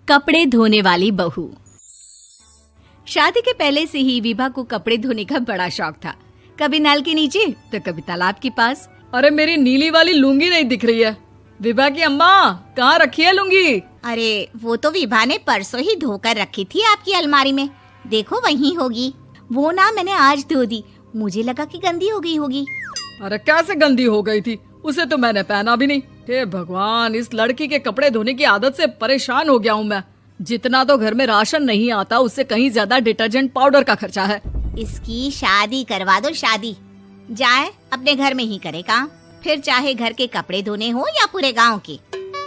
कपड़े धोने वाली बहू। शादी के पहले से ही विभा को कपड़े धोने का बड़ा शौक था। कभी नल के नीचे तो कभी तालाब के पास। अरे मेरी नीली वाली लुंगी नहीं दिख रही है। विभा की अम्मा, कहाँ रखी है लुंगी? अरे वो तो विभा ने परसों ही धोकर रखी थी आपकी अलमारी में, देखो वहीं होगी। वो ना मैंने आज धो दी, मुझे लगा कि गंदी हो गई होगी। अरे कैसे गंदी हो गई थी? उसे तो मैंने पहना भी नहीं। हे भगवान, इस लड़की के कपड़े धोने की आदत से परेशान हो गया हूँ मैं। जितना तो घर में राशन नहीं आता, उससे कहीं ज्यादा डिटर्जेंट पाउडर का खर्चा है। इसकी शादी करवा दो, शादी जाए अपने घर में ही करे काम, फिर चाहे घर के कपड़े धोने हो या पूरे गांव के।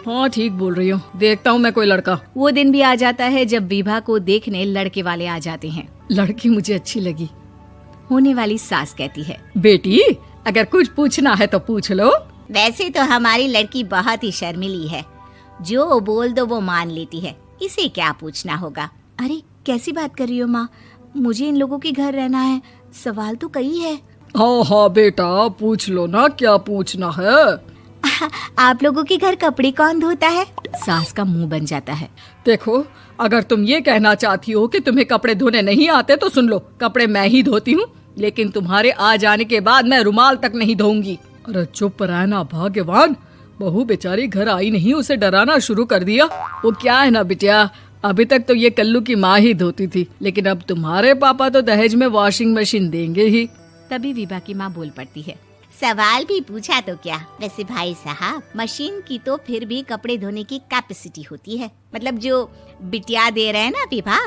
हाँ ठीक बोल रही हूँ, देखता हूँ मैं कोई लड़का। वो दिन भी आ जाता है जब विभा को देखने लड़के वाले आ जाते हैं। लड़की मुझे अच्छी लगी। होने वाली सास कहती है, बेटी अगर कुछ पूछना है तो पूछ लो। वैसे तो हमारी लड़की बहुत ही शर्मीली है, जो बोल दो वो मान लेती है, इसे क्या पूछना होगा। अरे कैसी बात कर रही हो माँ, मुझे इन लोगों के घर रहना है, सवाल तो कई है। हाँ हाँ बेटा, पूछ लो ना, क्या पूछना है। आप लोगों के घर कपड़े कौन धोता है? सास का मुंह बन जाता है। देखो, अगर तुम ये कहना चाहती हो कि तुम्हें कपड़े धोने नहीं आते तो सुन लो, कपड़े मैं ही धोती हूँ, लेकिन तुम्हारे आ जाने के बाद मैं रुमाल तक नहीं धोऊंगी। अरे चुप रहना भाग्यवान, बहू बेचारी घर आई नहीं, उसे डराना शुरू कर दिया। वो क्या है ना बिटिया, अभी तक तो ये कल्लू की माँ ही धोती थी, लेकिन अब तुम्हारे पापा तो दहेज में वॉशिंग मशीन देंगे ही। तभी विभा की माँ बोल पड़ती है, सवाल भी पूछा तो क्या। वैसे भाई साहब, मशीन की तो फिर भी कपड़े धोने की कैपेसिटी होती है। मतलब जो बिटिया दे रहे हैं ना विभा,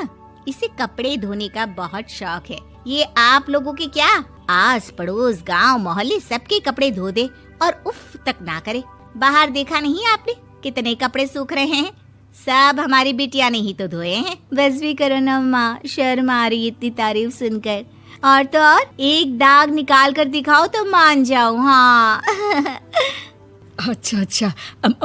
इसे कपड़े धोने का बहुत शौक है। ये आप लोगों के क्या, आस पड़ोस गांव मोहल्ले सबके कपड़े धो दे और उफ तक ना करे। बाहर देखा नहीं आपने कितने कपड़े सूख रहे हैं? सब हमारी बिटिया ने ही तो धोए हैं। बस भी करो ना माँ, शर्म आ रही इतनी तारीफ सुनकर। और तो और एक दाग निकाल कर दिखाओ तो मान जाऊं। हाँ अच्छा,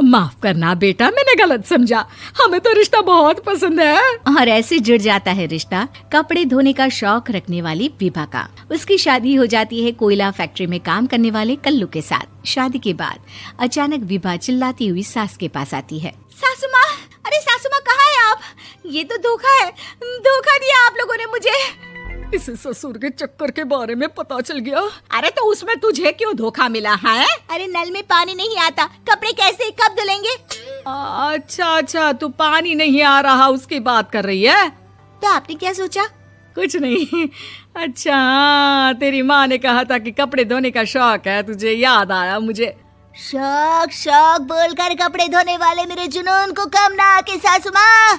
माफ करना बेटा, मैंने गलत समझा। हमें तो रिश्ता बहुत पसंद है। और ऐसे जुड़ जाता है रिश्ता कपड़े धोने का शौक रखने वाली विभा का। उसकी शादी हो जाती है कोयला फैक्ट्री में काम करने वाले कल्लू के साथ। शादी के बाद अचानक विभा चिल्लाती हुई सास के पास आती है। सासू माँ, अरे सासू माँ कहाँ है आप? ये तो धोखा है, धोखा दिया आप लोगों ने मुझे। इसे ससुर के चक्कर के बारे में पता चल गया। अरे तो उसमें तुझे क्यों धोखा मिला है? अरे नल में पानी नहीं आता, कपड़े कैसे कब धुलेंगे? अच्छा, तू पानी नहीं आ रहा उसकी बात कर रही है। तो आपने क्या सोचा? कुछ नहीं। अच्छा, तेरी माँ ने कहा था कि कपड़े धोने का शौक है तुझे, याद आया मुझे। शौक बोलकर कपड़े धोने वाले मेरे जुनून को कम ना आके सासू माँ,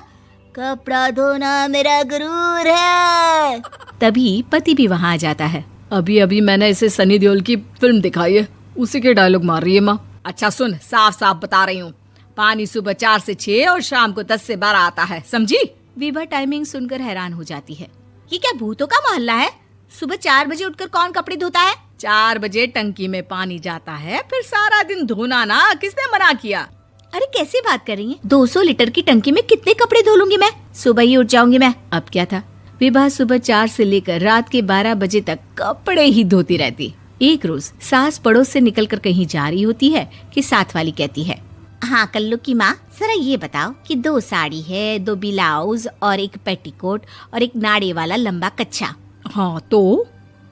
कपड़ा धोना मेरा गुरूर है। तभी पति भी वहाँ आ जाता है। अभी मैंने इसे सनी देओल की फिल्म दिखाई है, उसी के डायलॉग मार रही है माँ। अच्छा सुन, साफ साफ बता रही हूँ, पानी सुबह 4 से 6 और शाम को 10 से 12 आता है, समझी? विभा टाइमिंग सुनकर हैरान हो जाती है। ये क्या भूतों का मोहल्ला है? सुबह 4 बजे उठकर कौन कपड़े धोता है? 4 बजे टंकी में पानी जाता है, फिर सारा दिन धोना ना, किसने मना किया? अरे कैसी बात कर रही हैं? 200 लीटर की टंकी में कितने कपड़े धो लूंगी मैं? सुबह ही उठ जाऊंगी मैं। अब क्या था, विभा सुबह 4 से लेकर रात के 12 बजे तक कपड़े ही धोती रहती। एक रोज सास पड़ोस से निकलकर कहीं जा रही होती है कि साथ वाली कहती है, हाँ कल्लू की माँ, जरा ये बताओ कि 2 साड़ी है, 2 ब्लाउज और एक पेटीकोट और एक नाड़े वाला लंबा कच्छा। हाँ तो?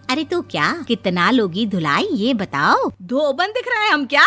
अरे तो क्या, कितना लोगी धुलाई ये बताओ। धोबन दिख रहे हैं हम क्या?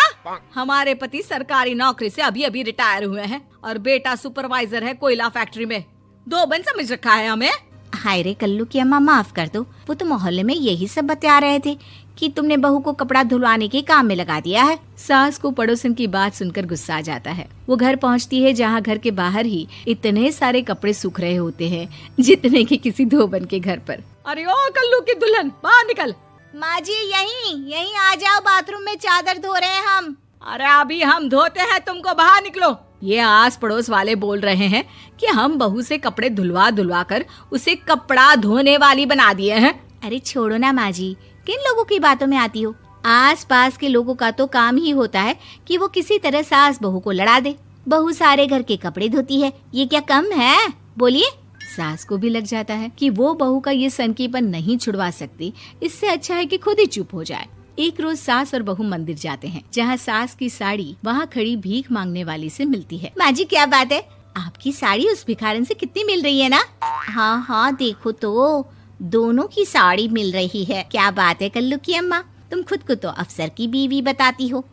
हमारे पति सरकारी नौकरी से अभी रिटायर हुए हैं और बेटा सुपरवाइजर है कोयला फैक्ट्री में। धोबन समझ रखा है हमें? हाय रे कल्लू की अम्मा, माफ कर दो, वो तो मोहल्ले में यही सब बता रहे थे कि तुमने बहू को कपड़ा धुलवाने के काम में लगा दिया है। सास को पड़ोसन की बात सुनकर गुस्सा आ जाता है। वो घर पहुंचती है जहां घर के बाहर ही इतने सारे कपड़े सूख रहे होते हैं जितने कि किसी धोबन के घर पर। अरे ओ कल्लू की दुल्हन, बाहर निकल। माँ जी यहीं आ जाओ, बाथरूम में चादर धो रहे हैं हम। अरे अभी हम धोते हैं, तुमको बाहर निकलो। ये आस पड़ोस वाले बोल रहे हैं कि हम बहू से कपड़े धुलवा कर उसे कपड़ा धोने वाली बना दिए हैं। अरे छोड़ो ना माँ जी, किन लोगों की बातों में आती हो? आस पास के लोगों का तो काम ही होता है कि वो किसी तरह सास बहू को लड़ा दे। बहू सारे घर के कपड़े धोती है, ये क्या कम है? बोलिए। सास को भी लग जाता है कि वो बहू का ये सनकीपन नहीं छुड़वा सकती, इससे अच्छा है कि खुद ही चुप हो जाए। एक रोज सास और बहू मंदिर जाते हैं, जहाँ सास की साड़ी वहाँ खड़ी भीख मांगने वाली से मिलती है। माँ जी क्या बात है, आपकी साड़ी उस भिखारन से कितनी मिल रही है ना? हाँ हाँ देखो तो, दोनों की साड़ी मिल रही है। क्या बात है कल्लू की अम्मा, तुम खुद को तो अफसर की बीवी बताती हो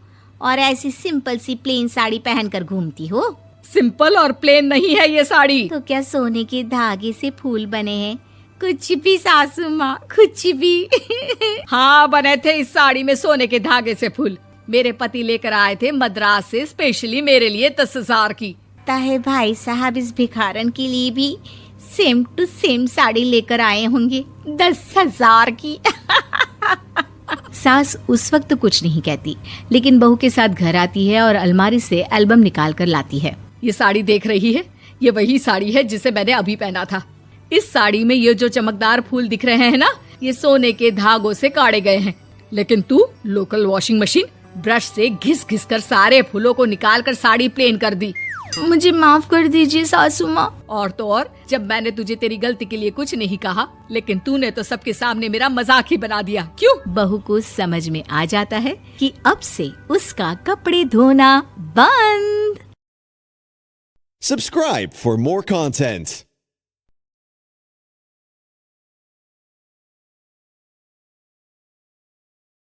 और ऐसी सिंपल सी प्लेन साड़ी पहनकर घूमती हो। सिंपल और प्लेन नहीं है ये साड़ी। तो क्या सोने के धागे से फूल बने हैं? कुछ भी सासू माँ, कुछ भी। हाँ बने थे इस साड़ी में सोने के धागे से फूल। मेरे पति लेकर आए थे मद्रास से स्पेशली मेरे लिए 10,000 की। ताहे भाई साहब इस भिखारन के लिए भी सेम टू सेम साड़ी लेकर आए होंगे 10,000 की। सास उस वक्त तो कुछ नहीं कहती, लेकिन बहू के साथ घर आती है और अलमारी से एल्बम निकाल कर लाती है। ये साड़ी देख रही है, ये वही साड़ी है जिसे मैंने अभी पहना था। इस साड़ी में ये जो चमकदार फूल दिख रहे हैं ना, ये सोने के धागों से काढ़े गए हैं। लेकिन तू लोकल वॉशिंग मशीन ब्रश से घिस घिस कर सारे फूलों को निकाल कर साड़ी प्लेन कर दी। मुझे माफ कर दीजिए सासू माँ। और तो और, जब मैंने तुझे तेरी गलती के लिए कुछ नहीं कहा, लेकिन तूने तो सबके सामने मेरा मजाक ही बना दिया। क्यों? बहू को समझ में आ जाता है कि अब से उसका कपड़े धोना बंद। Subscribe for more content.